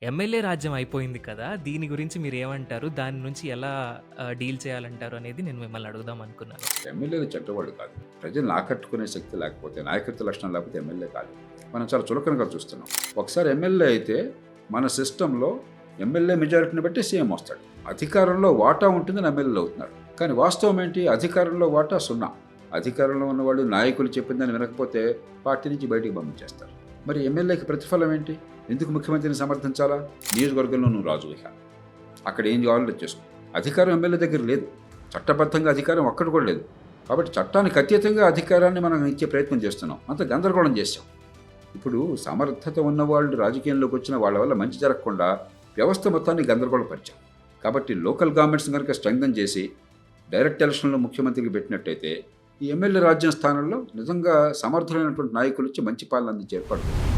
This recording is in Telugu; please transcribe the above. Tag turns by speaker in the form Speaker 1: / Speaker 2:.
Speaker 1: ఎమ్మెల్యే రాజ్యం అయిపోయింది కదా! దీని గురించి మీరేమంటారు? దాని నుంచి ఎలా డీల్ చేయాలంటారు అనేది నేను మిమ్మల్ని అడుగుదాం అనుకున్నాను.
Speaker 2: ఎమ్మెల్యేలు చెడ్డవాళ్ళు కాదు. ప్రజల్ని ఆకట్టుకునే శక్తి లేకపోతే, నాయకత్వ లక్షణం లేకపోతే ఎమ్మెల్యే కాదు. మనం చాలా చులకనగా చూస్తున్నాం. ఒకసారి ఎమ్మెల్యే అయితే మన సిస్టంలో ఎమ్మెల్యే మెజారిటీని బట్టి సీఎం వస్తాడు. అధికారంలో వాటా ఉంటుందని ఎమ్మెల్యేలు అవుతున్నారు. కానీ వాస్తవం ఏంటి? అధికారంలో వాటా సున్నా. అధికారంలో ఉన్నవాళ్ళు నాయకులు చెప్పిందని వినకపోతే పార్టీ నుంచి బయటికి పంపించేస్తారు. మరి ఎమ్మెల్యేకి ప్రతిఫలం ఏంటి? ఎందుకు ముఖ్యమంత్రిని సమర్థించాలా? నియోజకవర్గంలో నువ్వు రాజు ఇక. అక్కడ ఏం కావాలో చేసుకో. అధికారం ఎమ్మెల్యే దగ్గర లేదు. చట్టబద్ధంగా అధికారం ఒక్కటి కూడా లేదు. కాబట్టి చట్టానికి అతీతంగా అధికారాన్ని మనం ఇచ్చే ప్రయత్నం చేస్తున్నాం. అంత గందరగోళం చేశాం. ఇప్పుడు సమర్థత ఉన్నవాళ్ళు రాజకీయంలోకి వచ్చిన వాళ్ళ వల్ల మంచి జరగకుండా వ్యవస్థ మొత్తాన్ని గందరగోళపరిచాం. కాబట్టి లోకల్ గవర్నమెంట్స్ కనుక స్ట్రెంగ్థన్ చేసి డైరెక్ట్ ఎలక్షన్లో ముఖ్యమంత్రికి పెట్టినట్టయితే ఈ ఎమ్మెల్యే రాజ్యం స్థానంలో నిజంగా సమర్థులైనటువంటి నాయకులు వచ్చి మంచి పాలన అందించే ఏర్పాటు